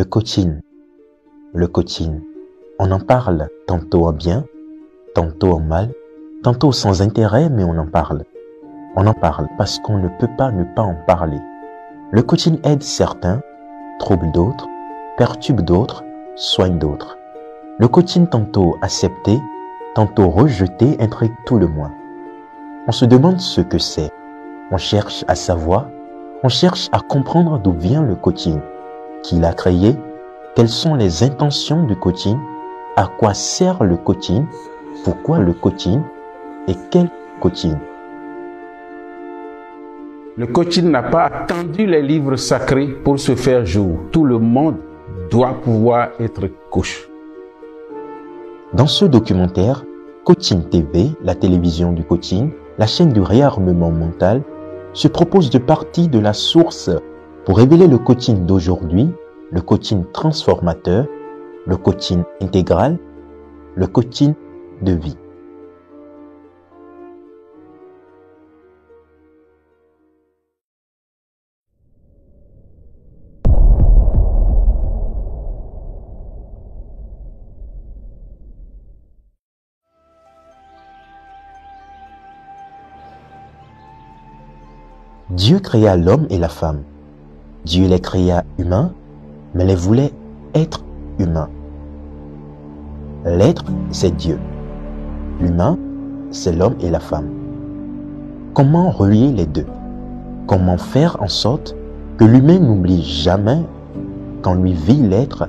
Le coaching. Le coaching. On en parle tantôt en bien, tantôt en mal, tantôt sans intérêt, mais on en parle. On en parle parce qu'on ne peut pas ne pas en parler. Le coaching aide certains, trouble d'autres, perturbe d'autres, soigne d'autres. Le coaching tantôt accepté, tantôt rejeté intrigue tout le monde. On se demande ce que c'est. On cherche à savoir. On cherche à comprendre d'où vient le coaching. Qui l'a créé? Quelles sont les intentions du coaching? À quoi sert le coaching? Pourquoi le coaching? Et quel coaching? Le coaching n'a pas attendu les livres sacrés pour se faire jour. Tout le monde doit pouvoir être coach. Dans ce documentaire, Coaching TV, la télévision du coaching, la chaîne du réarmement mental, se propose de partir de la source pour révéler le coaching d'aujourd'hui, le coaching transformateur, le coaching intégral, le coaching de vie. Dieu créa l'homme et la femme. Dieu les créa humains, mais les voulait être humains. L'être, c'est Dieu. L'humain, c'est l'homme et la femme. Comment relier les deux? Comment faire en sorte que l'humain n'oublie jamais qu'en lui vit l'être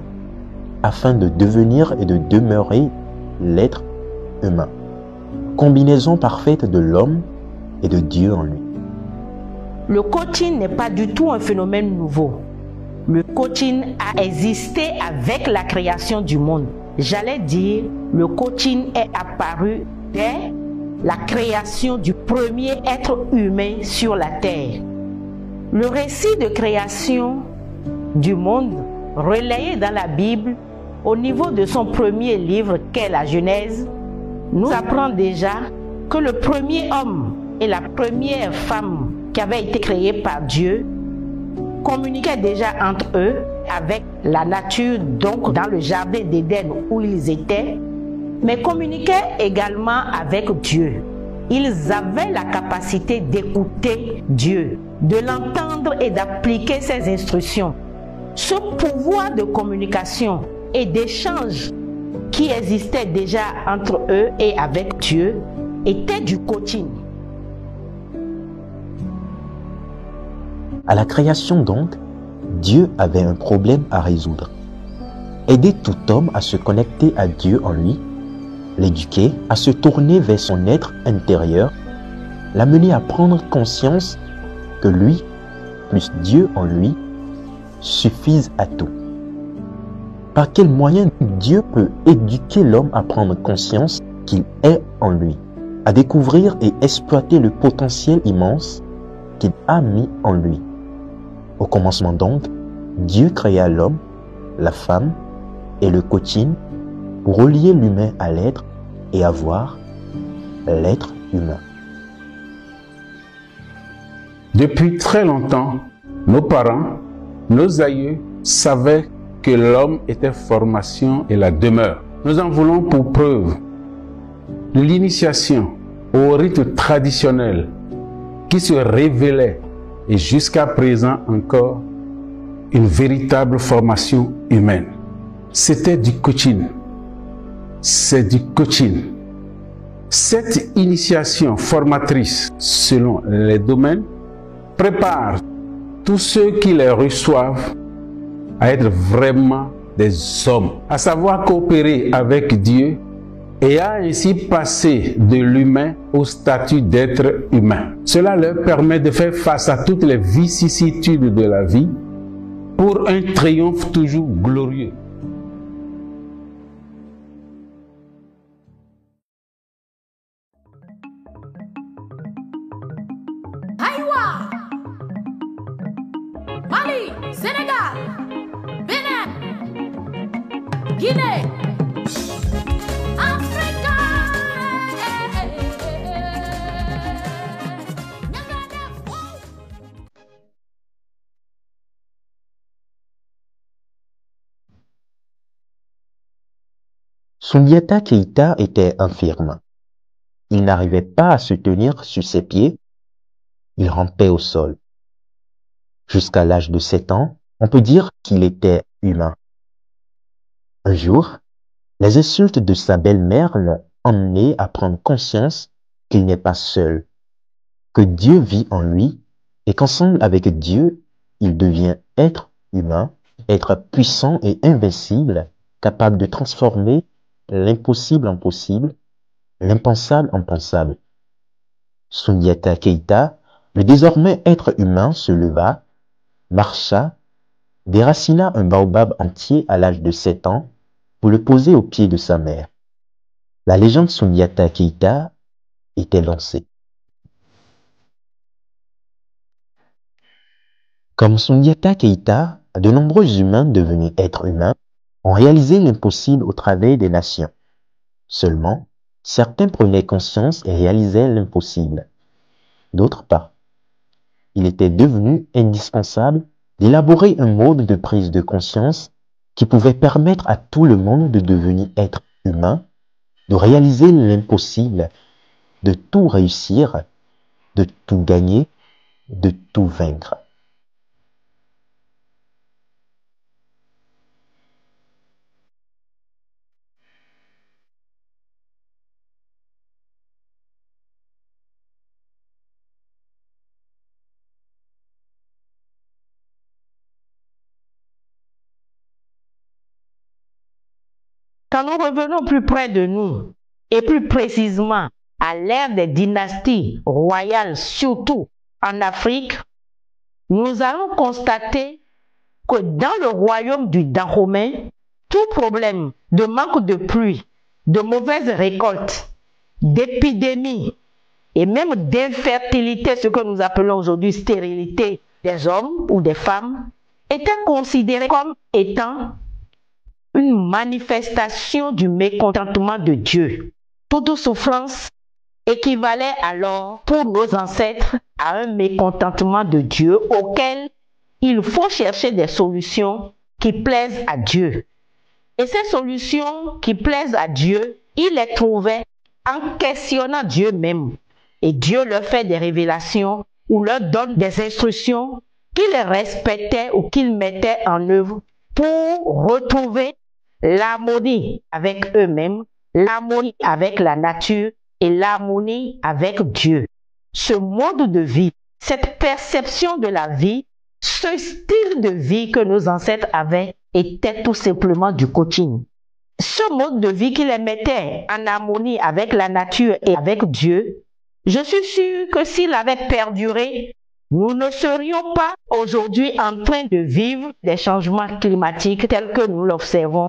afin de devenir et de demeurer l'être humain? Combinaison parfaite de l'homme et de Dieu en lui. Le coaching n'est pas du tout un phénomène nouveau. Le coaching a existé avec la création du monde. J'allais dire, le coaching est apparu dès la création du premier être humain sur la terre. Le récit de création du monde, relayé dans la Bible, au niveau de son premier livre qu'est la Genèse, nous apprend déjà que le premier homme et la première femme qui avaient été créés par Dieu communiquaient déjà entre eux avec la nature, donc dans le jardin d'Éden où ils étaient, mais communiquaient également avec Dieu. Ils avaient la capacité d'écouter Dieu, de l'entendre et d'appliquer ses instructions. Ce pouvoir de communication et d'échange qui existait déjà entre eux et avec Dieu était du coaching. À la création donc, Dieu avait un problème à résoudre. Aider tout homme à se connecter à Dieu en lui, l'éduquer à se tourner vers son être intérieur, l'amener à prendre conscience que lui, plus Dieu en lui, suffisent à tout. Par quel moyen Dieu peut éduquer l'homme à prendre conscience qu'il est en lui, à découvrir et exploiter le potentiel immense qu'il a mis en lui? Au commencement donc, Dieu créa l'homme, la femme et le coaching pour relier l'humain à l'être et avoir l'être humain. Depuis très longtemps, nos parents, nos aïeux savaient que l'homme était formation et la demeure. Nous en voulons pour preuve de l'initiation au rite traditionnel qui se révélait et jusqu'à présent encore une véritable formation humaine. C'était du coaching. C'est du coaching. Cette initiation formatrice selon les domaines prépare tous ceux qui les reçoivent à être vraiment des hommes, à savoir coopérer avec Dieu et à ainsi passer de l'humain au statut d'être humain. Cela leur permet de faire face à toutes les vicissitudes de la vie pour un triomphe toujours glorieux. Aïwa! Mali, Sénégal, Bénin, Guinée. Sundiata Keita était infirme. Il n'arrivait pas à se tenir sur ses pieds. Il rampait au sol. Jusqu'à l'âge de 7 ans, on peut dire qu'il était humain. Un jour, les insultes de sa belle-mère l'ont emmené à prendre conscience qu'il n'est pas seul, que Dieu vit en lui et qu'ensemble avec Dieu, il devient être humain, être puissant et invincible, capable de transformer l'impossible en possible, l'impensable en pensable. Sundiata Keita, le désormais être humain, se leva, marcha, déracina un baobab entier à l'âge de 7 ans pour le poser aux pieds de sa mère. La légende Sundiata Keita était lancée. Comme Sundiata Keita, de nombreux humains devenus êtres humains ont réalisé l'impossible au travers des nations. Seulement, certains prenaient conscience et réalisaient l'impossible, d'autres pas. Il était devenu indispensable d'élaborer un mode de prise de conscience qui pouvait permettre à tout le monde de devenir être humain, de réaliser l'impossible, de tout réussir, de tout gagner, de tout vaincre. Quand nous revenons plus près de nous, et plus précisément à l'ère des dynasties royales, surtout en Afrique, nous allons constater que dans le royaume du Dahomey, tout problème de manque de pluie, de mauvaise récolte, d'épidémie et même d'infertilité, ce que nous appelons aujourd'hui stérilité des hommes ou des femmes, était considéré comme étant une manifestation du mécontentement de Dieu. Toute souffrance équivalait alors pour nos ancêtres à un mécontentement de Dieu auquel il faut chercher des solutions qui plaisent à Dieu. Et ces solutions qui plaisent à Dieu, il les trouvait en questionnant Dieu même. Et Dieu leur fait des révélations ou leur donne des instructions qu'il respectait ou qu'il mettait en œuvre pour retrouver l'harmonie avec eux-mêmes, l'harmonie avec la nature et l'harmonie avec Dieu. Ce mode de vie, cette perception de la vie, ce style de vie que nos ancêtres avaient était tout simplement du coaching. Ce mode de vie qui les mettait en harmonie avec la nature et avec Dieu, je suis sûre que s'il avait perduré, nous ne serions pas aujourd'hui en train de vivre des changements climatiques tels que nous l'observons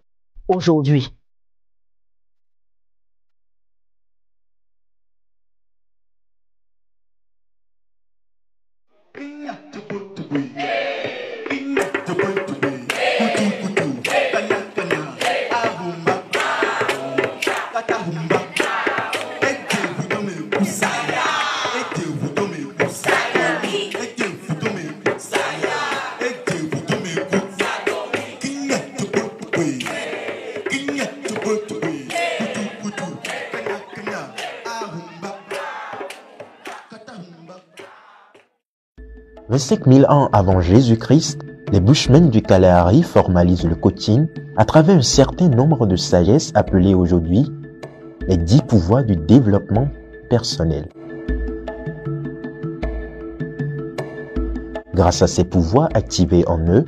aujourd'hui. « 25 000 ans avant Jésus-Christ, les Bushmen du Kalahari formalisent le coaching à travers un certain nombre de sagesses appelées aujourd'hui les 10 pouvoirs du développement personnel. Grâce à ces pouvoirs activés en eux,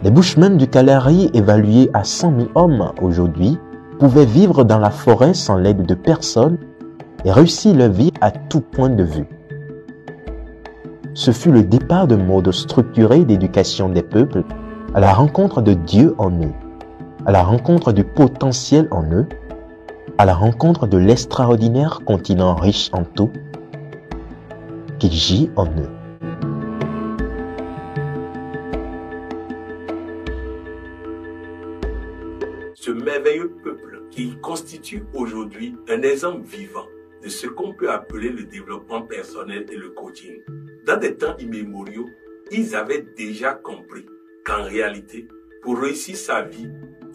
les Bushmen du Kalahari, évalués à 100 000 hommes aujourd'hui, pouvaient vivre dans la forêt sans l'aide de personne et réussir leur vie à tout point de vue. Ce fut le départ d'un mode structuré d'éducation des peuples à la rencontre de Dieu en eux, à la rencontre du potentiel en eux, à la rencontre de l'extraordinaire continent riche en tout, qui gît en eux. Ce merveilleux peuple qui constitue aujourd'hui un exemple vivant de ce qu'on peut appeler le développement personnel et le coaching. Dans des temps immémoriaux, ils avaient déjà compris qu'en réalité, pour réussir sa vie,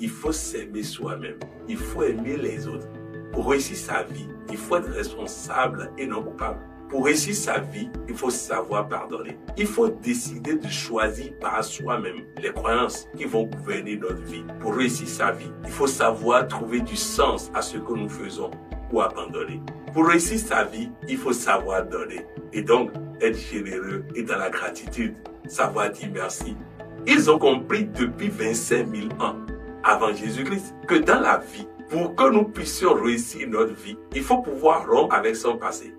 il faut s'aimer soi-même. Il faut aimer les autres. Pour réussir sa vie, il faut être responsable et non coupable. Pour réussir sa vie, il faut savoir pardonner. Il faut décider de choisir par soi-même les croyances qui vont gouverner notre vie. Pour réussir sa vie, il faut savoir trouver du sens à ce que nous faisons ou abandonner. Pour réussir sa vie, il faut savoir donner et donc être généreux et dans la gratitude, savoir dire merci. Ils ont compris depuis 25 000 ans avant Jésus-Christ que dans la vie, pour que nous puissions réussir notre vie, il faut pouvoir rompre avec son passé.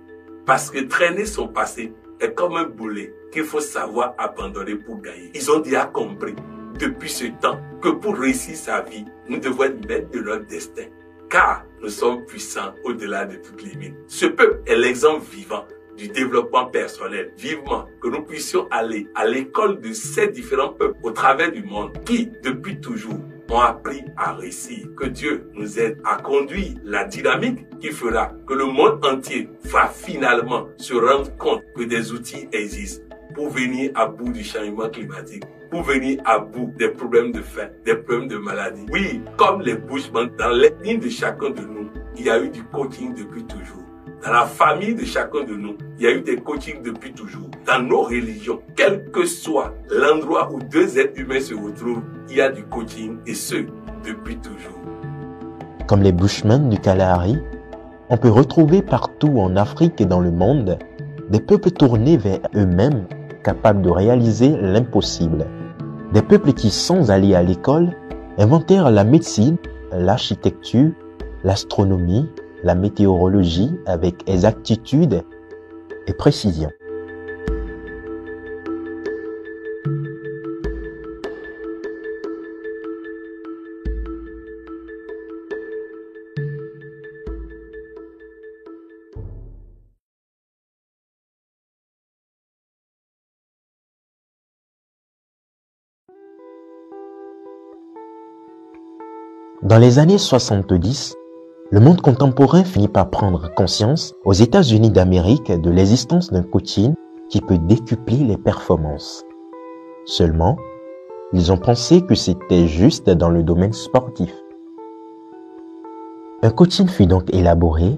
Parce que traîner son passé est comme un boulet qu'il faut savoir abandonner pour gagner. Ils ont déjà compris depuis ce temps que pour réussir sa vie, nous devons être maîtres de notre destin. Car nous sommes puissants au-delà de toutes les limites. Ce peuple est l'exemple vivant du développement personnel. Vivement que nous puissions aller à l'école de ces différents peuples au travers du monde qui, depuis toujours, ont appris à réussir. Que Dieu nous aide à conduire la dynamique qui fera que le monde entier va finalement se rendre compte que des outils existent pour venir à bout du changement climatique, pour venir à bout des problèmes de faim, des problèmes de maladie. Oui, comme les Bushman, dans l'ethnie de chacun de nous, il y a eu du coaching depuis toujours. Dans la famille de chacun de nous, il y a eu des coachings depuis toujours. Dans nos religions, quel que soit l'endroit où deux êtres humains se retrouvent, il y a du coaching et ce, depuis toujours. Comme les Bushmen du Kalahari, on peut retrouver partout en Afrique et dans le monde des peuples tournés vers eux-mêmes, capables de réaliser l'impossible. Des peuples qui, sans aller à l'école, inventèrent la médecine, l'architecture, l'astronomie, la météorologie avec exactitude et précision. Dans les années 70, le monde contemporain finit par prendre conscience aux États-Unis d'Amérique de l'existence d'un coaching qui peut décupler les performances. Seulement, ils ont pensé que c'était juste dans le domaine sportif. Un coaching fut donc élaboré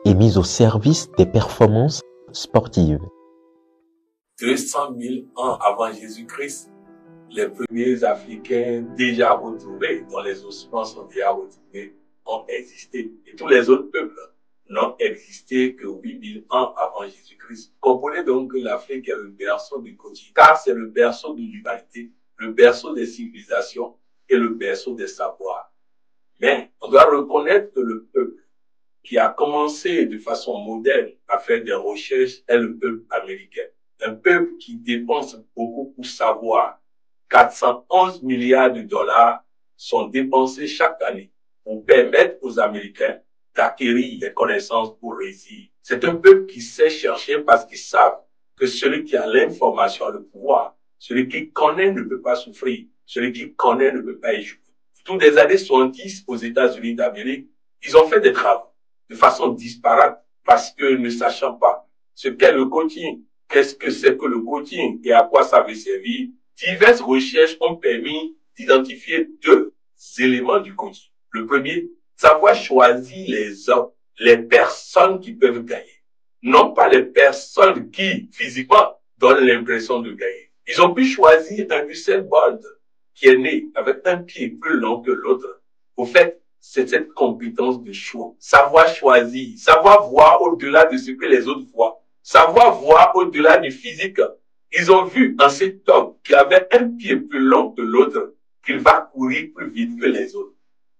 et mis au service des performances sportives. 200 000 ans avant Jésus-Christ, les premiers Africains déjà retrouvés, dont les ossements sont déjà retrouvés, ont existé. Et tous les autres peuples n'ont existé que 8000 ans avant Jésus-Christ. Comprenez donc que l'Afrique est le berceau du coaching, car c'est le berceau de l'humanité, le berceau des civilisations et le berceau des savoirs. Mais on doit reconnaître que le peuple qui a commencé de façon moderne à faire des recherches est le peuple américain. Un peuple qui dépense beaucoup pour savoir. 411 milliards de dollars sont dépensés chaque année pour permettre aux Américains d'acquérir des connaissances pour réussir. C'est un peuple qui sait chercher parce qu'ils savent que celui qui a l'information a le pouvoir. Celui qui connaît ne peut pas souffrir. Celui qui connaît ne peut pas échouer. Tous les années 70 aux États-Unis d'Amérique, ils ont fait des travaux de façon disparate parce que ne sachant pas ce qu'est le coaching, qu'est-ce que c'est que le coaching et à quoi ça veut servir, diverses recherches ont permis d'identifier deux éléments du coaching. Le premier, savoir choisir les hommes, les personnes qui peuvent gagner. Non pas les personnes qui, physiquement, donnent l'impression de gagner. Ils ont pu choisir un Usain Bolt qui est né avec un pied plus long que l'autre. Au fait, c'est cette compétence de choix. Savoir choisir, savoir voir au-delà de ce que les autres voient. Savoir voir au-delà du physique. Ils ont vu en cet homme qui avait un pied plus long que l'autre qu'il va courir plus vite que les autres.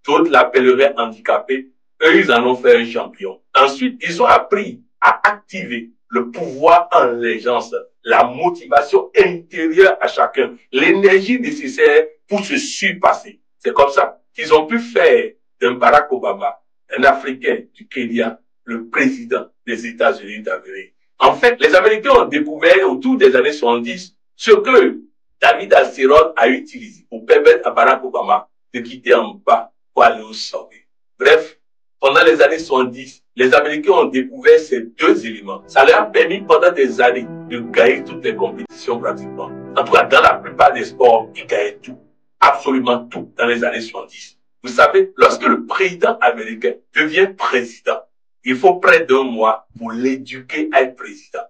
D'autres l'appelleraient handicapé. Eux, ils en ont fait un champion. Ensuite, ils ont appris à activer le pouvoir en les gens, la motivation intérieure à chacun, l'énergie nécessaire pour se surpasser. C'est comme ça qu'ils ont pu faire d'un Barack Obama, un Africain du Kenya, le président des États-Unis d'Amérique. En fait, les Américains ont découvert autour des années 70 ce que David Hasselhoff a utilisé pour permettre à Barack Obama de quitter en bas pour aller au sommet. Bref, pendant les années 70, les Américains ont découvert ces deux éléments. Ça leur a permis pendant des années de gagner toutes les compétitions pratiquement. En tout cas, dans la plupart des sports, ils gagnaient tout, absolument tout dans les années 70. Vous savez, lorsque le président américain devient président, il faut près d'un mois pour l'éduquer à être président.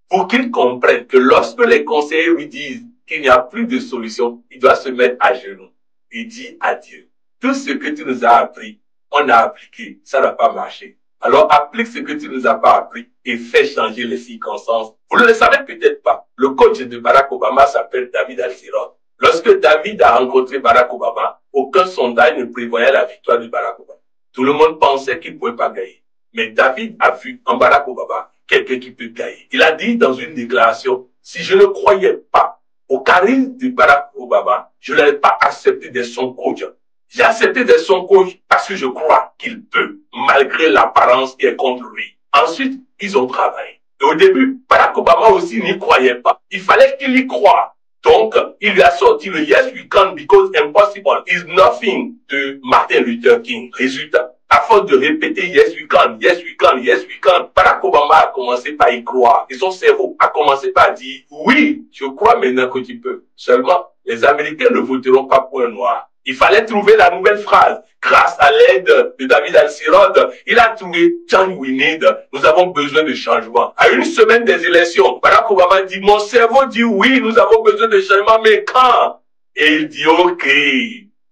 Pour qu'il comprenne que lorsque les conseillers lui disent qu'il n'y a plus de solution, il doit se mettre à genoux. Il dit à Dieu, tout ce que tu nous as appris, on a appliqué, ça n'a pas marché. Alors applique ce que tu nous as pas appris et fais changer les circonstances. Vous ne le savez peut-être pas. Le coach de Barack Obama s'appelle David Alcirod. Lorsque David a rencontré Barack Obama, aucun sondage ne prévoyait la victoire de Barack Obama. Tout le monde pensait qu'il ne pouvait pas gagner. Mais David a vu en Barack Obama quelqu'un qui peut gagner. Il a dit dans une déclaration, si je ne croyais pas au charisme de Barack Obama, je n'allais pas accepter d'être son coach. J'ai accepté d'être son coach parce que je crois qu'il peut, malgré l'apparence qui est contre lui. Ensuite, ils ont travaillé. Et au début, Barack Obama aussi n'y croyait pas. Il fallait qu'il y croie. Donc, il lui a sorti le Yes We Can because impossible is nothing de Martin Luther King. Résultat, à force de répéter Yes We Can, Yes We Can, Yes We Can, Barack Obama a commencé par y croire. Et son cerveau a commencé par dire, oui, je crois maintenant que tu peux. Seulement, les Américains ne voteront pas pour un noir. Il fallait trouver la nouvelle phrase. Grâce à l'aide de David Alcirod, il a trouvé Change We Need. Nous avons besoin de changement. À une semaine des élections, Barack Obama dit, mon cerveau dit oui, nous avons besoin de changement, mais quand? Et il dit, ok.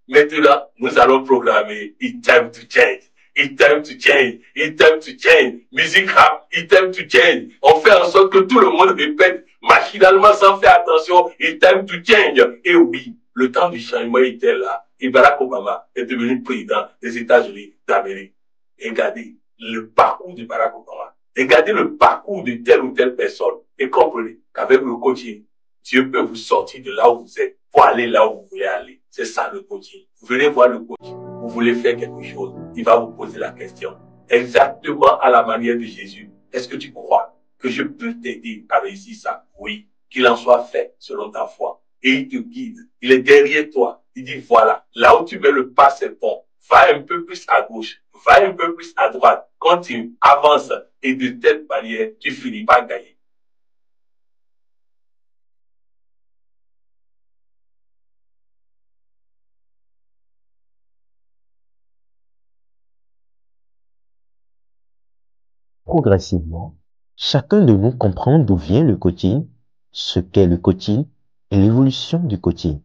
Maintenant, nous allons programmer It's time to change. It's time to change. It's time to change. Musique rap. It's time to change. On fait en sorte que tout le monde répète machinalement sans faire attention. It's time to change. Et oui, le temps du changement était là. Et Barack Obama est devenu président des États-Unis d'Amérique. Regardez le parcours de Barack Obama. Regardez le parcours de telle ou telle personne. Et comprenez qu'avec le coaching, Dieu peut vous sortir de là où vous êtes pour aller là où vous voulez aller. C'est ça le coaching. Vous venez voir le coach. Vous voulez faire quelque chose. Il va vous poser la question. Exactement à la manière de Jésus. Est-ce que tu crois que je peux t'aider à réussir ça? Oui. Qu'il en soit fait selon ta foi. Et il te guide. Il est derrière toi. Il dit, voilà, là où tu mets le pas, c'est bon. Va un peu plus à gauche. Va un peu plus à droite. Continue. Avance. Et de telle manière, tu finis par gagner. Progressivement, chacun de nous comprend d'où vient le coaching, ce qu'est le coaching et l'évolution du coaching.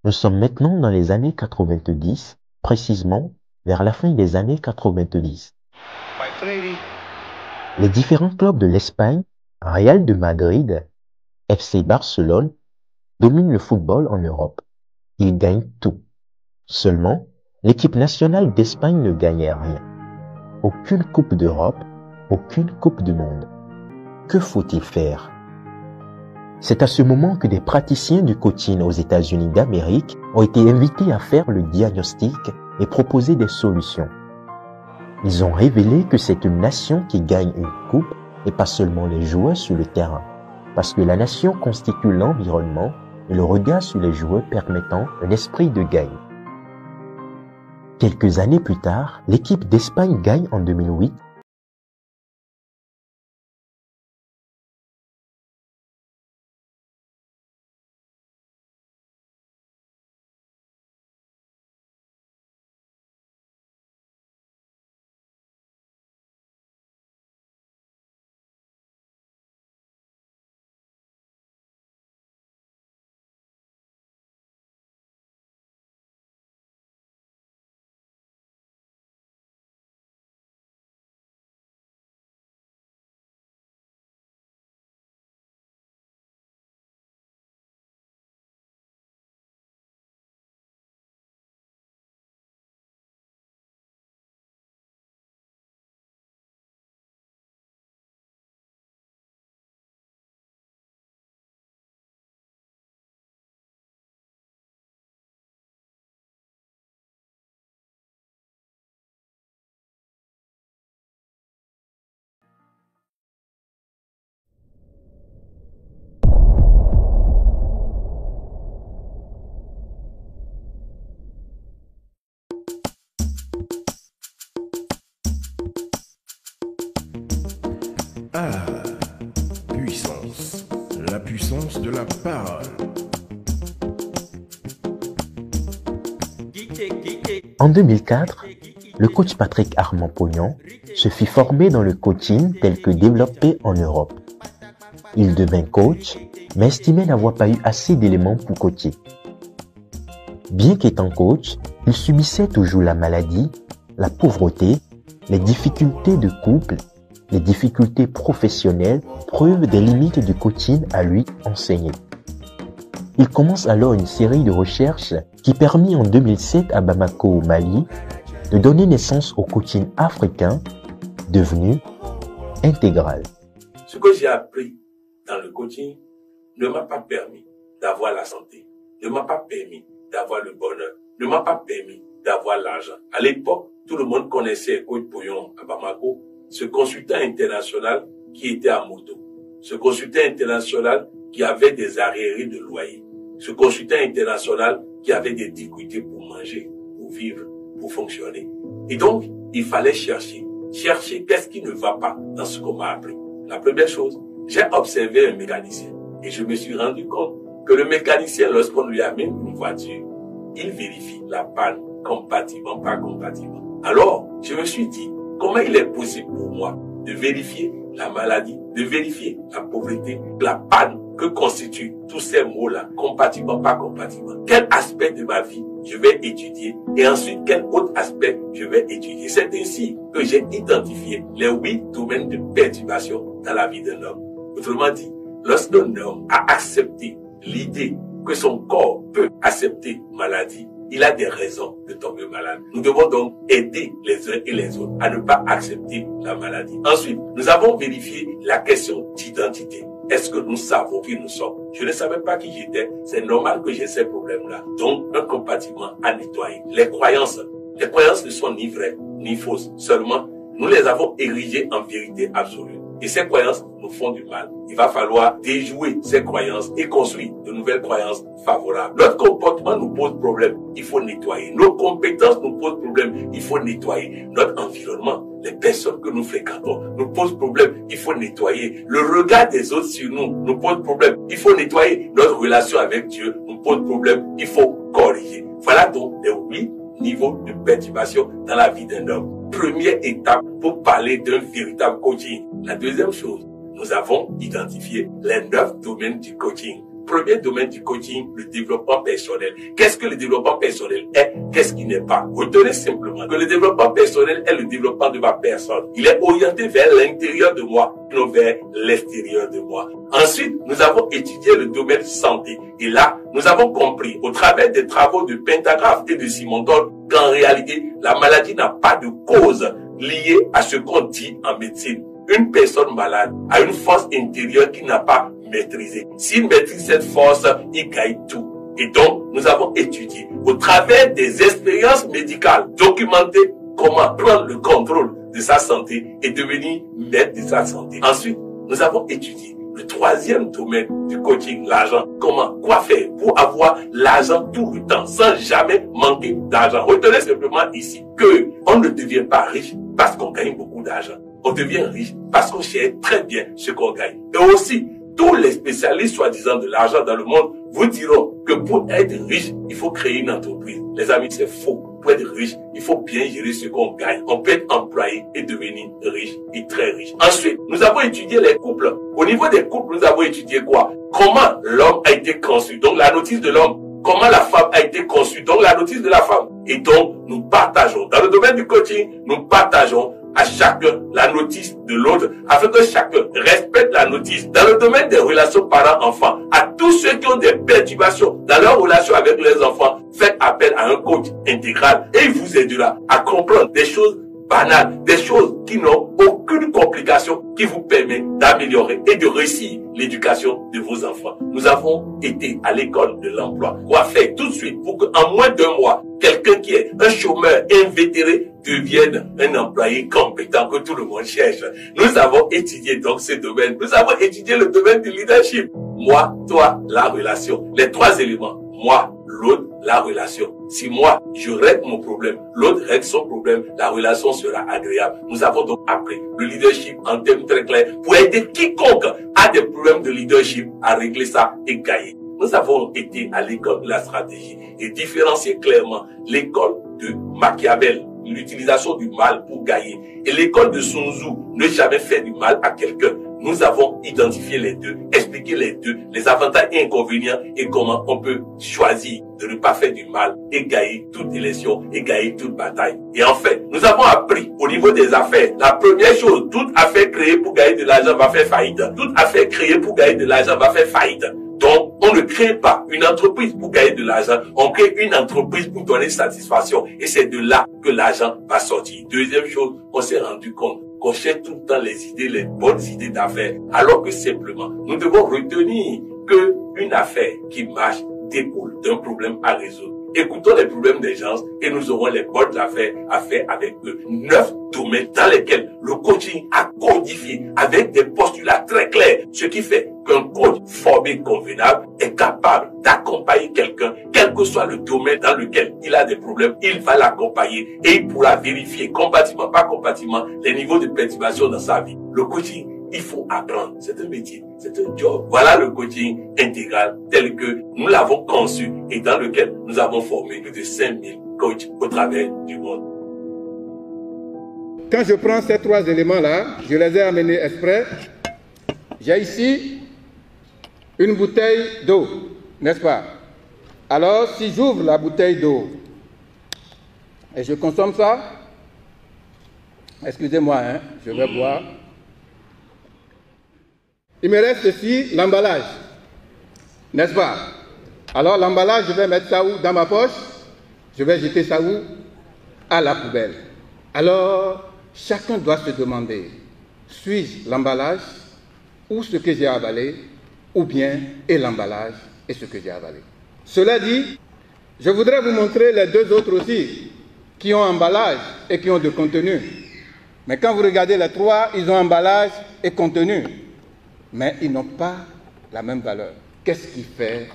Nous sommes maintenant dans les années 90, précisément vers la fin des années 90. Les différents clubs de l'Espagne, Real de Madrid, FC Barcelone, dominent le football en Europe. Ils gagnent tout. Seulement, l'équipe nationale d'Espagne ne gagnait rien. Aucune Coupe d'Europe, aucune Coupe du Monde. Que faut-il faire? C'est à ce moment que des praticiens du coaching aux États-Unis d'Amérique ont été invités à faire le diagnostic et proposer des solutions. Ils ont révélé que c'est une nation qui gagne une coupe et pas seulement les joueurs sur le terrain, parce que la nation constitue l'environnement et le regard sur les joueurs permettant un esprit de gagne. Quelques années plus tard, l'équipe d'Espagne gagne en 2008 Puissance. La puissance de la parole. En 2004, le coach Patrick Armand-Pognon se fit former dans le coaching tel que développé en Europe. Il devint coach, mais estimait n'avoir pas eu assez d'éléments pour coacher. Bien qu'étant coach, il subissait toujours la maladie, la pauvreté, les difficultés de couple, les difficultés professionnelles, preuve des limites du coaching à lui enseigné. Il commence alors une série de recherches qui permit en 2007 à Bamako au Mali de donner naissance au coaching africain devenu intégral. Ce que j'ai appris dans le coaching ne m'a pas permis d'avoir la santé, ne m'a pas permis d'avoir le bonheur, ne m'a pas permis d'avoir l'argent. À l'époque, tout le monde connaissait Coach Pognon à Bamako, ce consultant international qui était à moto, ce consultant international qui avait des arriérés de loyer, ce consultant international qui avait des difficultés pour manger, pour vivre, pour fonctionner. Et donc, il fallait chercher qu'est-ce qui ne va pas dans ce qu'on m'a appris. La première chose, j'ai observé un mécanicien et je me suis rendu compte que le mécanicien, lorsqu'on lui amène une voiture, il vérifie la panne compatible, pas compatible. Alors, je me suis dit, comment il est possible pour moi de vérifier la maladie, de vérifier la pauvreté, la panne que constituent tous ces mots-là, compatible, pas compatible. Quel aspect de ma vie je vais étudier et ensuite quel autre aspect je vais étudier. C'est ainsi que j'ai identifié les 8 domaines de perturbation dans la vie d'un homme. Autrement dit, lorsqu'un homme a accepté l'idée que son corps peut accepter maladie, il a des raisons de tomber malade. Nous devons donc aider les uns et les autres à ne pas accepter la maladie. Ensuite, nous avons vérifié la question d'identité. Est-ce que nous savons qui nous sommes? Je ne savais pas qui j'étais. C'est normal que j'ai ces problèmes-là. Donc, un compartiment à nettoyer. Les croyances ne sont ni vraies, ni fausses. Seulement, nous les avons érigées en vérité absolue. Et ces croyances nous font du mal. Il va falloir déjouer ces croyances et construire de nouvelles croyances favorables. Notre comportement nous pose problème, il faut nettoyer. Nos compétences nous posent problème, il faut nettoyer. Notre environnement, les personnes que nous fréquentons nous posent problème, il faut nettoyer. Le regard des autres sur nous pose problème, il faut nettoyer. Notre relation avec Dieu nous pose problème, il faut corriger. Voilà donc les 8 niveaux de perturbation dans la vie d'un homme. Première étape pour parler d'un véritable coaching. La deuxième chose, nous avons identifié les 9 domaines du coaching. Premier domaine du coaching, le développement personnel. Qu'est-ce que le développement personnel est? Qu'est-ce qui n'est pas? Retenez simplement que le développement personnel est le développement de ma personne. Il est orienté vers l'intérieur de moi, non vers l'extérieur de moi. Ensuite, nous avons étudié le domaine santé. Et là, nous avons compris, au travers des travaux de Pentagraph et de Simondon, qu'en réalité, la maladie n'a pas de cause liée à ce qu'on dit en médecine. Une personne malade a une force intérieure qui n'a pas maîtrisé. S'il maîtrise cette force, il gagne tout. Et donc, nous avons étudié, au travers des expériences médicales documentées, comment prendre le contrôle de sa santé et devenir maître de sa santé. Ensuite, nous avons étudié le troisième domaine du coaching, l'argent. Quoi faire pour avoir l'argent tout le temps, sans jamais manquer d'argent. Retenez simplement ici que on ne devient pas riche parce qu'on gagne beaucoup d'argent. On devient riche parce qu'on cherche très bien ce qu'on gagne. Et aussi, tous les spécialistes soi-disant de l'argent dans le monde vous diront que pour être riche, il faut créer une entreprise. Les amis, c'est faux. Pour être riche, il faut bien gérer ce qu'on gagne. On peut être employé et devenir riche et très riche. Ensuite, nous avons étudié les couples. Au niveau des couples, nous avons étudié quoi? Comment l'homme a été conçu. Donc la notice de l'homme. Comment la femme a été conçue. Donc la notice de la femme. Et donc, nous partageons. Dans le domaine du coaching, nous partageons à chacun la notice de l'autre, afin que chacun respecte la notice. Dans le domaine des relations parents-enfants, à tous ceux qui ont des perturbations dans leur relation avec les enfants, faites appel à un coach intégral et il vous aidera à comprendre des choses banales, des choses qui n'ont aucune complication, qui vous permet d'améliorer et de réussir l'éducation de vos enfants. Nous avons été à l'école de l'emploi. Quoi faire tout de suite pour qu'en moins d'1 mois, quelqu'un qui est un chômeur invétéré devienne un employé compétent que tout le monde cherche. Nous avons étudié donc ce domaine. Nous avons étudié le domaine du leadership. Moi, toi, la relation. Les 3 éléments. Moi, l'autre, la relation. Si moi, je règle mon problème, l'autre règle son problème, la relation sera agréable. Nous avons donc appris le leadership en termes très clairs pour aider quiconque a des problèmes de leadership à régler ça et gagner. Nous avons été à l'école de la stratégie et différencier clairement l'école de Machiavel, l'utilisation du mal pour gagner. Et l'école de Sun Tzu, ne jamais faire du mal à quelqu'un. Nous avons identifié les deux, expliqué les deux, les avantages et inconvénients et comment on peut choisir de ne pas faire du mal et gagner toute élection et gagner toute bataille. Et en fait, nous avons appris au niveau des affaires, la première chose, toute affaire créée pour gagner de l'argent va faire faillite. Toute affaire créée pour gagner de l'argent va faire faillite. Donc, on ne crée pas une entreprise pour gagner de l'argent, on crée une entreprise pour donner satisfaction. Et c'est de là que l'argent va sortir. Deuxième chose, on s'est rendu compte qu'on cherche tout le temps les idées, les bonnes idées d'affaires, alors que simplement, nous devons retenir que une affaire qui marche découle d'un problème à résoudre. Écoutons les problèmes des gens et nous aurons les bonnes affaires à faire avec eux. 9 domaines dans lesquels le coaching a codifié avec des postulats très clairs, ce qui fait qu'un coach formé convenable est capable d'accompagner quelqu'un, quel que soit le domaine dans lequel il a des problèmes, il va l'accompagner et il pourra vérifier compatiblement, pas compatiblement, les niveaux de perturbation dans sa vie. Le coaching, il faut apprendre. C'est un métier, c'est un job. Voilà le coaching intégral tel que nous l'avons conçu et dans lequel nous avons formé plus de 5000 coachs au travers du monde. Quand je prends ces 3 éléments-là, je les ai amenés exprès. J'ai ici une bouteille d'eau, n'est-ce pas? Alors, si j'ouvre la bouteille d'eau et je consomme ça, excusez-moi, hein, je vais boire. Il me reste ici l'emballage, n'est-ce pas? Alors l'emballage, je vais mettre ça où? Dans ma poche. Je vais jeter ça où? À la poubelle. Alors, chacun doit se demander, suis-je l'emballage ou ce que j'ai avalé, ou bien est l'emballage et ce que j'ai avalé? Cela dit, je voudrais vous montrer les 2 autres aussi, qui ont emballage et qui ont de contenu. Mais quand vous regardez les 3, ils ont emballage et contenu. Mais ils n'ont pas la même valeur. Qu'est-ce qui fait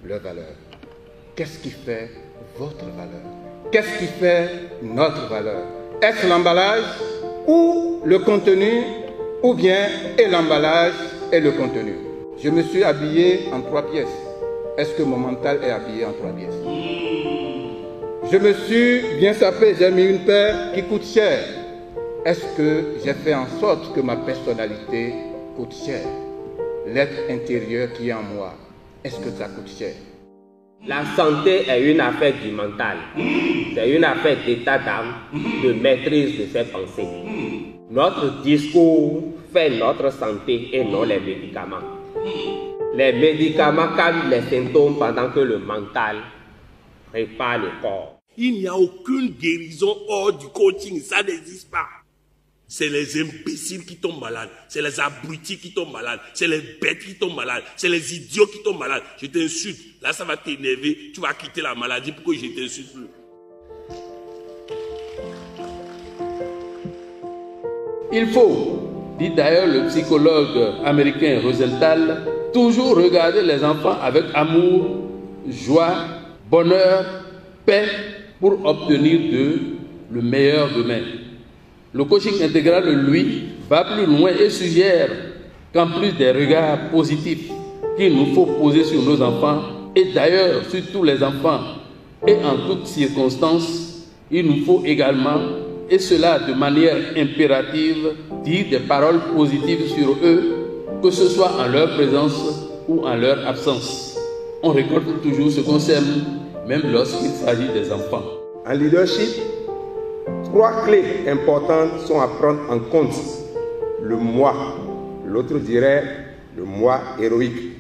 leur valeur? Qu'est-ce qui fait votre valeur? Qu'est-ce qui fait notre valeur? Est-ce l'emballage ou le contenu, ou bien est l'emballage et le contenu? Je me suis habillé en 3 pièces. Est-ce que mon mental est habillé en 3 pièces? Je me suis bien sapé, j'ai mis une paire qui coûte cher. Est-ce que j'ai fait en sorte que ma personnalité coûte cher? L'être intérieur qui est en moi, est-ce que ça coûte cher? La santé est une affaire du mental. C'est une affaire d'état d'âme, de maîtrise de ses pensées. Notre discours fait notre santé et non les médicaments. Les médicaments calment les symptômes pendant que le mental répare le corps. Il n'y a aucune guérison hors du coaching, ça n'existe pas. C'est les imbéciles qui tombent malades, c'est les abrutis qui tombent malades, c'est les bêtes qui tombent malades, c'est les idiots qui tombent malades. Je t'insulte, là ça va t'énerver, tu vas quitter la maladie pour que je t'insulte plus. Il faut, dit d'ailleurs le psychologue américain Rosenthal, toujours regarder les enfants avec amour, joie, bonheur, paix pour obtenir d'eux le meilleur demain. Le coaching intégral, lui, va plus loin et suggère qu'en plus des regards positifs qu'il nous faut poser sur nos enfants, et d'ailleurs sur tous les enfants, et en toutes circonstances, il nous faut également, et cela de manière impérative, dire des paroles positives sur eux, que ce soit en leur présence ou en leur absence. On récolte toujours ce qu'on sème, même lorsqu'il s'agit des enfants. En leadership, 3 clés importantes sont à prendre en compte. Le moi, l'autre dirait le moi héroïque.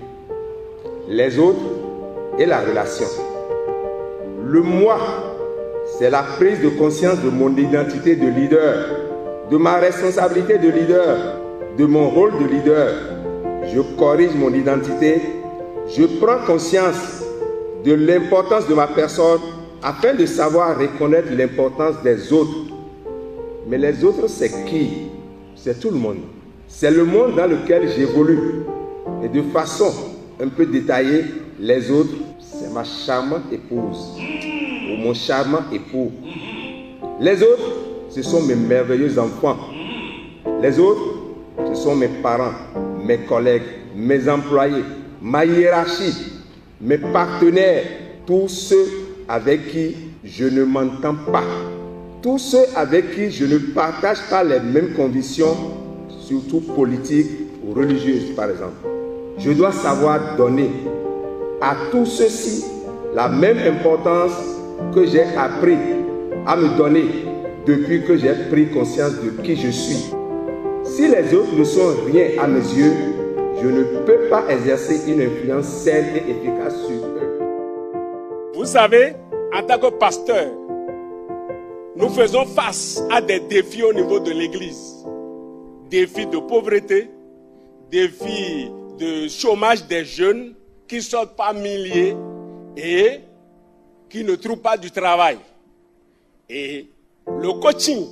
Les autres et la relation. Le moi, c'est la prise de conscience de mon identité de leader, de ma responsabilité de leader, de mon rôle de leader. Je corrige mon identité, je prends conscience de l'importance de ma personne afin de savoir reconnaître l'importance des autres. Mais les autres, c'est qui? C'est tout le monde. C'est le monde dans lequel j'évolue. Et de façon un peu détaillée, les autres, c'est ma charmante épouse ou mon charmant époux. Les autres, ce sont mes merveilleux enfants. Les autres, ce sont mes parents, mes collègues, mes employés, ma hiérarchie, mes partenaires, tous ceux avec qui je ne m'entends pas. Tous ceux avec qui je ne partage pas les mêmes convictions, surtout politiques ou religieuses par exemple. Je dois savoir donner à tous ceux-ci la même importance que j'ai appris à me donner depuis que j'ai pris conscience de qui je suis. Si les autres ne sont rien à mes yeux, je ne peux pas exercer une influence saine et efficace sur eux. Vous savez, en tant que pasteur, nous faisons face à des défis au niveau de l'Église. Défis de pauvreté, défis de chômage des jeunes qui sortent par milliers et qui ne trouvent pas du travail. Et le coaching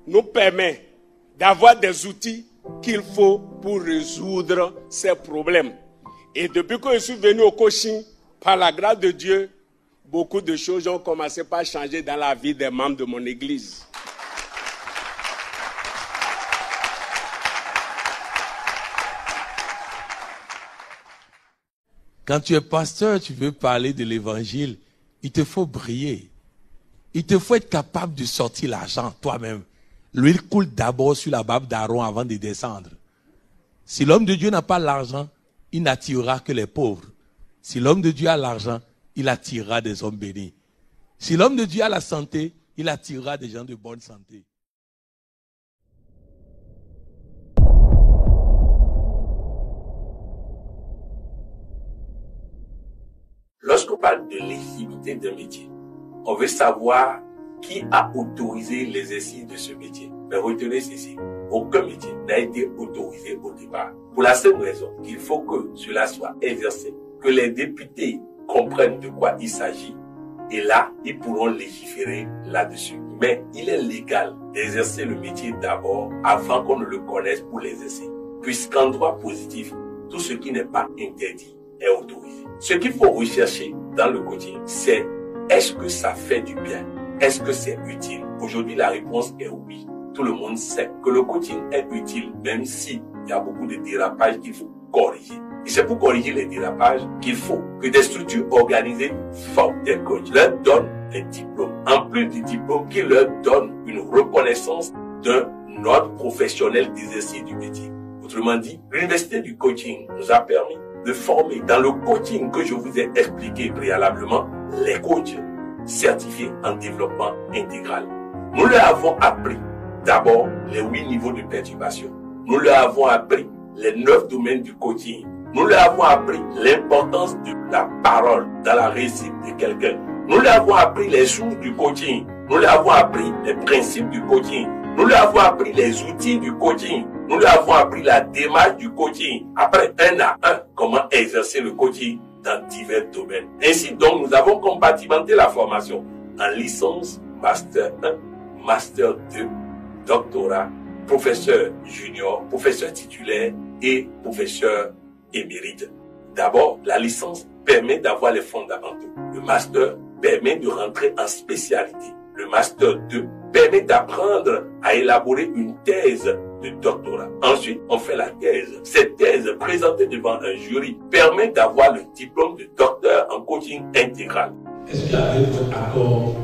nous permet d'avoir des outils qu'il faut pour résoudre ces problèmes. Et depuis que je suis venu au coaching, par la grâce de Dieu, beaucoup de choses ont commencé par changer dans la vie des membres de mon église. Quand tu es pasteur, tu veux parler de l'évangile, il te faut briller. Il te faut être capable de sortir l'argent toi-même. L'huile coule d'abord sur la barbe d'Aaron avant de descendre. Si l'homme de Dieu n'a pas l'argent, il n'attirera que les pauvres. Si l'homme de Dieu a l'argent, il attirera des hommes bénis. Si l'homme de Dieu a la santé, il attirera des gens de bonne santé. Lorsqu'on parle de légitimité d'un métier, on veut savoir qui a autorisé l'exercice de ce métier. Mais retenez ceci, aucun métier n'a été autorisé au départ. Pour la seule raison qu'il faut que cela soit exercé, que les députés comprennent de quoi il s'agit, et là, ils pourront légiférer là-dessus. Mais il est légal d'exercer le métier d'abord avant qu'on ne le connaisse pour l'exercer. Puisqu'en droit positif, tout ce qui n'est pas interdit est autorisé. Ce qu'il faut rechercher dans le coaching, c'est est-ce que ça fait du bien? Est-ce que c'est utile? Aujourd'hui, la réponse est oui. Tout le monde sait que le coaching est utile, même s'il y a beaucoup de dérapages qu'il faut corriger. Et c'est pour corriger les dérapages qu'il faut que des structures organisées forment des coachs, leur donnent des diplômes. En plus du diplôme, qui leur donne une reconnaissance d'un ordre professionnel d'exercice du métier. Autrement dit, l'université du coaching nous a permis de former dans le coaching que je vous ai expliqué préalablement, les coachs certifiés en développement intégral. Nous leur avons appris d'abord les 8 niveaux de perturbation. Nous leur avons appris les 9 domaines du coaching. Nous leur avons appris l'importance de la parole dans la réussite de quelqu'un. Nous leur avons appris les sources du coaching. Nous leur avons appris les principes du coaching. Nous leur avons appris les outils du coaching. Nous leur avons appris la démarche du coaching. Après, un à un, comment exercer le coaching dans divers domaines. Ainsi donc, nous avons compartimenté la formation en licence, master 1, master 2, doctorat, professeur junior, professeur titulaire et professeur émérite. D'abord, la licence permet d'avoir les fondamentaux. Le master permet de rentrer en spécialité. Le master 2 permet d'apprendre à élaborer une thèse de doctorat. Ensuite, on fait la thèse. Cette thèse, présentée devant un jury, permet d'avoir le diplôme de docteur en coaching intégral. Est-ce qu'avec votre accord,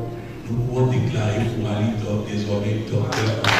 nous pouvons déclarer pour Ali désormais docteur en coaching?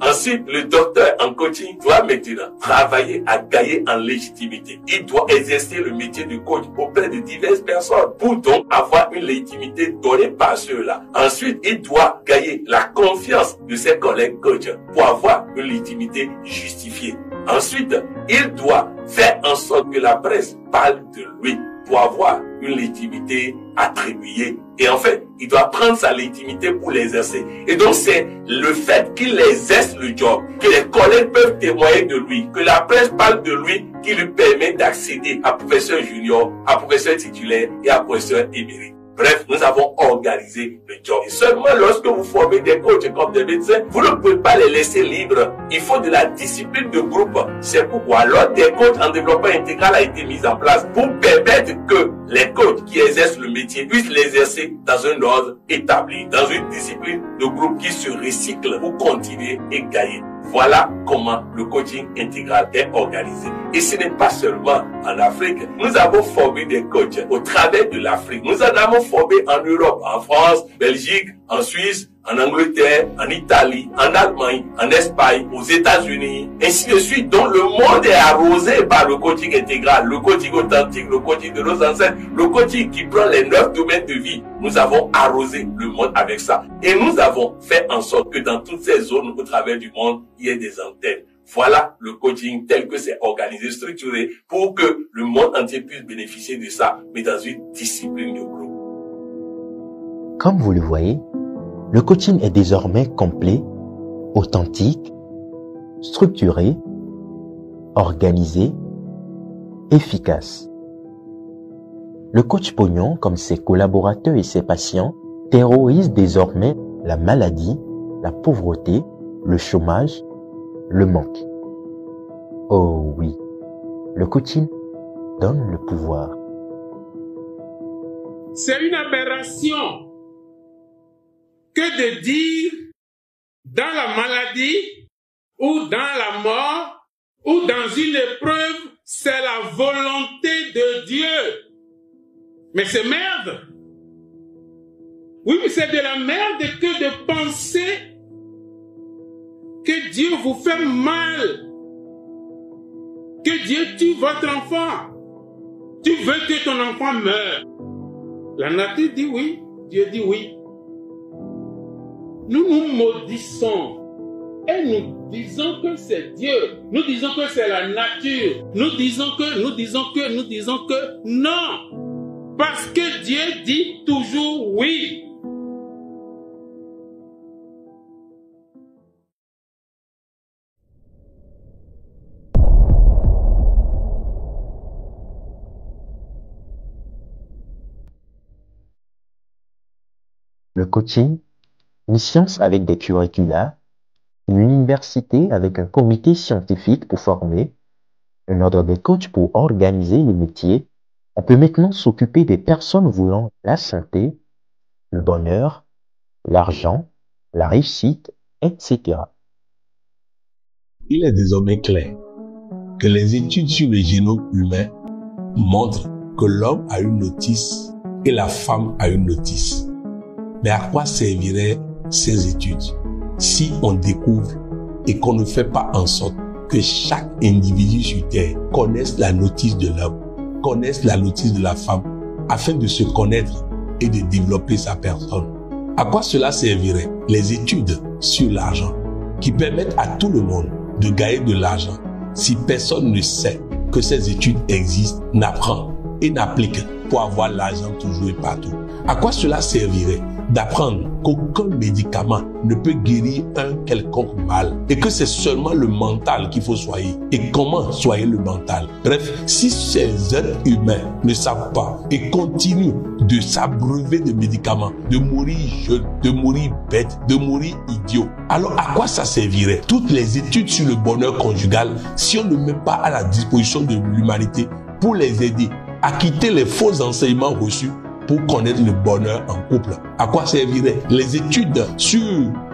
Ensuite, le docteur en coaching doit maintenant travailler à gagner en légitimité. Il doit exercer le métier de coach auprès de diverses personnes pour donc avoir une légitimité donnée par ceux-là. Ensuite, il doit gagner la confiance de ses collègues coachs pour avoir une légitimité justifiée. Ensuite, il doit faire en sorte que la presse parle de lui pour avoir une légitimité attribuée. Et en fait, il doit prendre sa légitimité pour l'exercer. Et donc, c'est le fait qu'il exerce le job, que les collègues peuvent témoigner de lui, que la presse parle de lui, qui lui permet d'accéder à professeur junior, à professeur titulaire et à professeur émérite. Bref, nous avons organisé le job. Et seulement lorsque vous formez des coachs comme des médecins, vous ne pouvez pas les laisser libres. Il faut de la discipline de groupe. C'est pourquoi l'ordre des coachs en développement intégral a été mis en place pour permettre que les coachs qui exercent le métier puissent l'exercer dans un ordre établi, dans une discipline de groupe qui se recycle pour continuer et gagner. Voilà comment le coaching intégral est organisé. Et ce n'est pas seulement en Afrique. Nous avons formé des coachs au travers de l'Afrique. Nous en avons formé en Europe, en France, Belgique, en Suisse, en Angleterre, en Italie, en Allemagne, en Espagne, aux États-Unis, ainsi de suite. Donc le monde est arrosé par le coaching intégral, le coaching authentique, le coaching de nos ancêtres, le coaching qui prend les 9 domaines de vie. Nous avons arrosé le monde avec ça. Et nous avons fait en sorte que dans toutes ces zones au travers du monde, il y ait des antennes. Voilà le coaching tel que c'est organisé, structuré, pour que le monde entier puisse bénéficier de ça, mais dans une discipline de groupe. Comme vous le voyez, le coaching est désormais complet, authentique, structuré, organisé, efficace. Le coach Pognon, comme ses collaborateurs et ses patients, terrorise désormais la maladie, la pauvreté, le chômage, le manque. Oh oui, le coaching donne le pouvoir. C'est une aberration que de dire dans la maladie ou dans la mort ou dans une épreuve, c'est la volonté de Dieu. Mais c'est merde. Oui, mais c'est de la merde que de penser que Dieu vous fait mal, que Dieu tue votre enfant. Tu veux que ton enfant meure. La nature dit oui, Dieu dit oui. Nous nous maudissons et nous disons que c'est Dieu. Nous disons que c'est la nature. Nous disons que non. Parce que Dieu dit toujours oui. Le coaching, une science avec des curricula, une université avec un comité scientifique pour former, un ordre des coachs pour organiser les métiers. On peut maintenant s'occuper des personnes voulant la santé, le bonheur, l'argent, la réussite, etc. Il est désormais clair que les études sur le génome humain montrent que l'homme a une notice et la femme a une notice. Mais à quoi serviraient ces études si on découvre et qu'on ne fait pas en sorte que chaque individu sur Terre connaisse la notice de l'homme, connaisse la notice de la femme, afin de se connaître et de développer sa personne? À quoi cela servirait les études sur l'argent qui permettent à tout le monde de gagner de l'argent si personne ne sait que ces études existent, n'apprend et n'applique pour avoir l'argent toujours et partout? À quoi cela servirait d'apprendre qu'aucun médicament ne peut guérir un quelconque mal et que c'est seulement le mental qu'il faut soigner? Et comment soigner le mental? Bref, si ces êtres humains ne savent pas et continuent de s'abreuver de médicaments, de mourir jeunes, de mourir bêtes, de mourir idiots, alors à quoi ça servirait toutes les études sur le bonheur conjugal si on ne met pas à la disposition de l'humanité pour les aider à quitter les faux enseignements reçus pour connaître le bonheur en couple? À quoi serviraient les études sur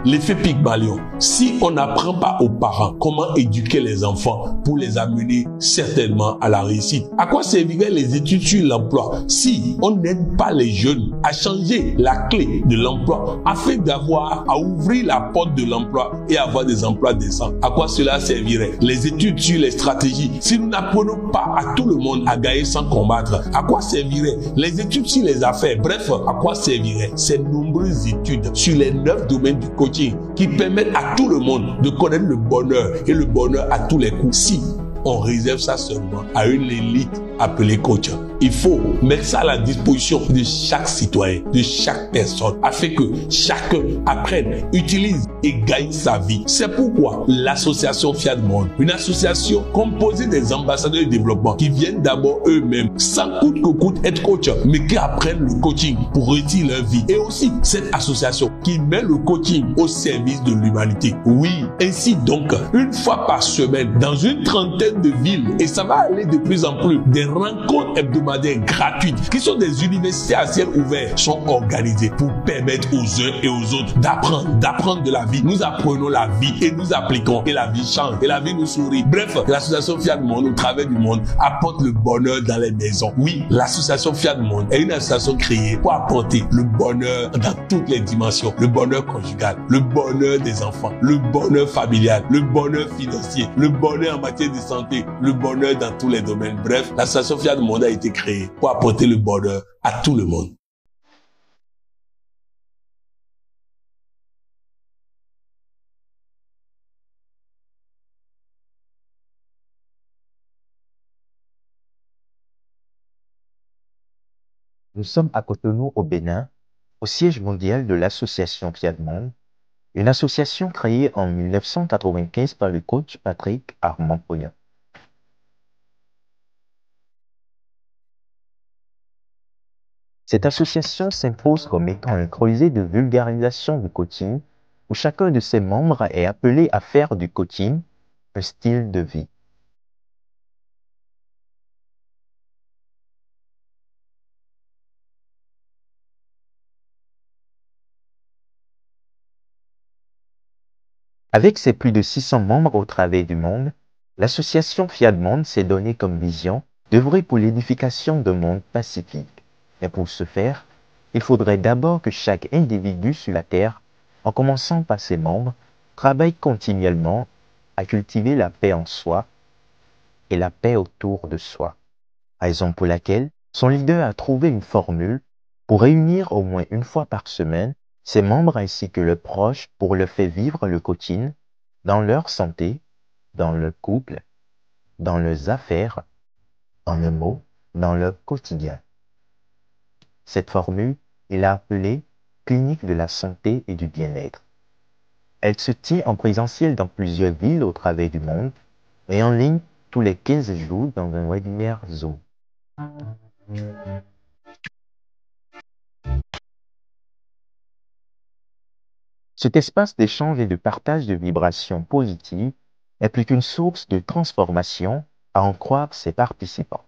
l'effet Pygmalion si on n'apprend pas aux parents comment éduquer les enfants pour les amener certainement à la réussite? À quoi serviraient les études sur l'emploi si on n'aide pas les jeunes à changer la clé de l'emploi afin d'avoir à ouvrir la porte de l'emploi et avoir des emplois décents? À quoi cela servirait les études sur les stratégies si nous n'apprenons pas à tout le monde à gagner sans combattre? À quoi serviraient les études sur les affaires? Bref, à quoi serviraient ces nombreuses études sur les 9 domaines du coaching qui permettent à tout le monde de connaître le bonheur et le bonheur à tous les coups si on réserve ça seulement à une élite appelée coach? Il faut mettre ça à la disposition de chaque citoyen, de chaque personne, afin que chacun apprenne, utilise et gagne sa vie. C'est pourquoi l'association Fiat Monde, une association composée des ambassadeurs de développement qui viennent d'abord eux-mêmes, sans coûte que coûte être coach, mais qui apprennent le coaching pour réussir leur vie. Et aussi cette association qui met le coaching au service de l'humanité. Oui, ainsi donc, une fois par semaine, dans une trentaine de villes, et ça va aller de plus en plus, des rencontres hebdomadaires hebdomadaires gratuites, qui sont des universités à ciel ouvert, sont organisées pour permettre aux uns et aux autres d'apprendre de la vie. Nous apprenons la vie et nous appliquons, et la vie change, et la vie nous sourit. Bref, l'association Fiat Monde, au travers du monde, apporte le bonheur dans les maisons. Oui, l'association Fiat Monde est une association créée pour apporter le bonheur dans toutes les dimensions. Le bonheur conjugal, le bonheur des enfants, le bonheur familial, le bonheur financier, le bonheur en matière de santé, le bonheur dans tous les domaines. Bref, l'association Fiat Monde a été créée pour apporter le bonheur à tout le monde. Nous sommes à Cotonou, au Bénin, au siège mondial de l'association Fiat Monde, une association créée en 1995 par le coach Patrick Armand-Poyon. Cette association s'impose comme étant un creuset de vulgarisation du coaching, où chacun de ses membres est appelé à faire du coaching un style de vie. Avec ses plus de 600 membres au travers du monde, l'association Fiat Monde s'est donnée comme vision d'œuvrer pour l'édification d'un monde pacifique. Mais pour ce faire, il faudrait d'abord que chaque individu sur la Terre, en commençant par ses membres, travaille continuellement à cultiver la paix en soi et la paix autour de soi. Raison pour laquelle son leader a trouvé une formule pour réunir au moins une fois par semaine ses membres ainsi que leurs proches pour leur faire vivre le coaching dans leur santé, dans leur couple, dans leurs affaires, en un mot, dans leur quotidien. Cette formule, il l'a appelée Clinique de la santé et du bien-être. Elle se tient en présentiel dans plusieurs villes au travers du monde et en ligne tous les 15 jours dans un webinaire Zoom. Cet espace d'échange et de partage de vibrations positives est plus qu'une source de transformation, à en croire ses participants.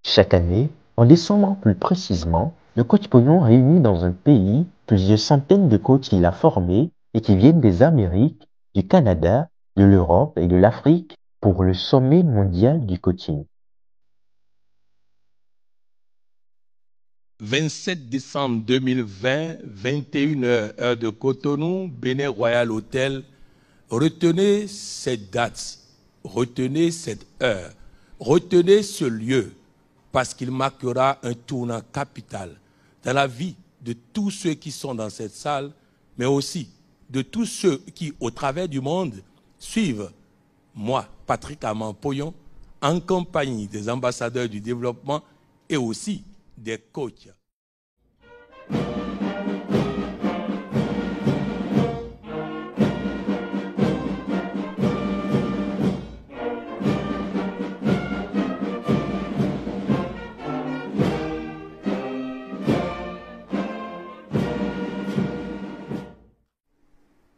Chaque année, en décembre plus précisément, le coach Poyon réunit dans un pays plusieurs centaines de coachs qu'il a formés et qui viennent des Amériques, du Canada, de l'Europe et de l'Afrique pour le sommet mondial du coaching. 27 décembre 2020, 21h, heure de Cotonou, Bénin Royal Hotel. Retenez cette date, retenez cette heure, retenez ce lieu, parce qu'il marquera un tournant capital dans la vie de tous ceux qui sont dans cette salle, mais aussi de tous ceux qui, au travers du monde, suivent moi, Patrick Armand-Poyon, en compagnie des ambassadeurs du développement et aussi des coachs.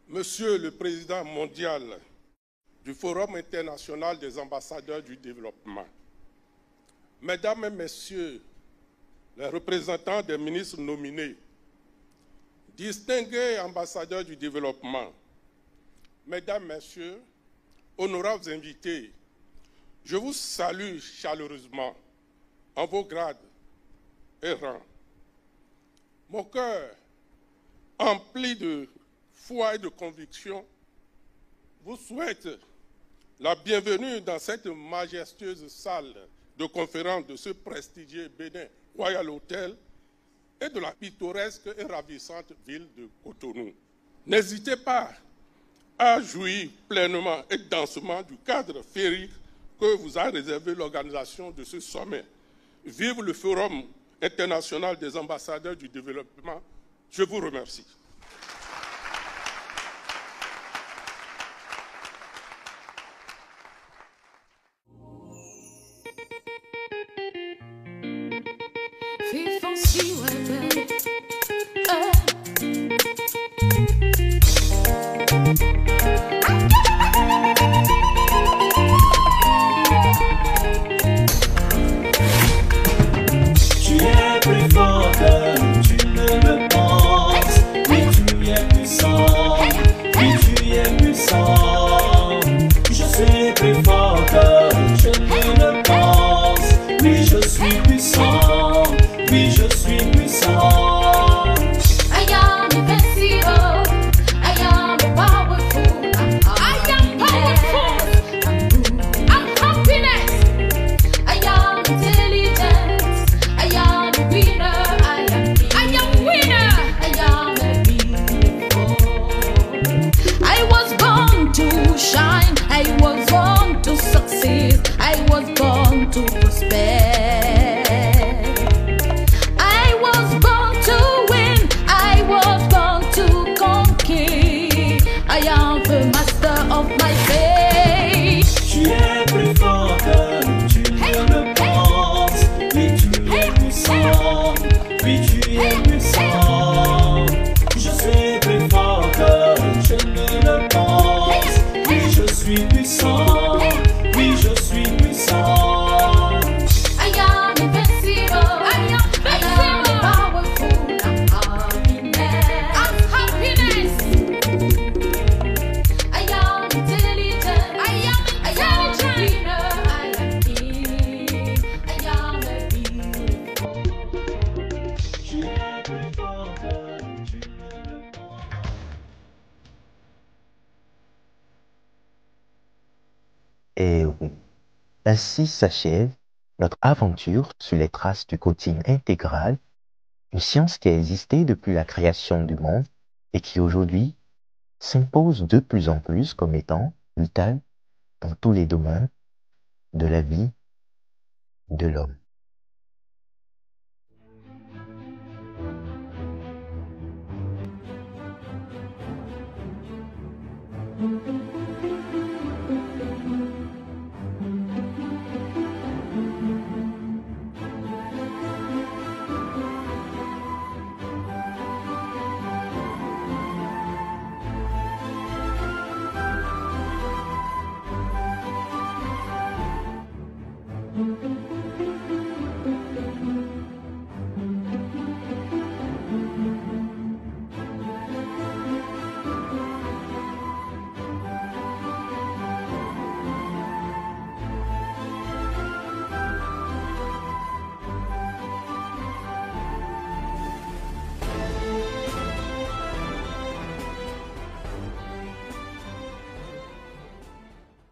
Monsieur le Président mondial du Forum international des ambassadeurs du développement, Mesdames et Messieurs les représentants des ministres nominés, distingués ambassadeurs du développement, Mesdames, Messieurs, honorables invités, je vous salue chaleureusement en vos grades et rangs. Mon cœur, empli de foi et de conviction, vous souhaite la bienvenue dans cette majestueuse salle de conférence de ce prestigieux Bénin Royal Hotel et de la pittoresque et ravissante ville de Cotonou. N'hésitez pas à jouir pleinement et densément du cadre féerique que vous a réservé l'organisation de ce sommet. Vive le Forum international des ambassadeurs du développement. Je vous remercie. suis puissant. Oui, je suis puissant. I am invincible. I am powerful. I'm happiness. I'm happiness. I am intelligent. I am a winner. I am king. I am a beautiful. Et oui, ainsi s'achève notre aventure sur les traces du coaching intégral, une science qui a existé depuis la création du monde et qui aujourd'hui s'impose de plus en plus comme étant vitale dans tous les domaines de la vie de l'homme.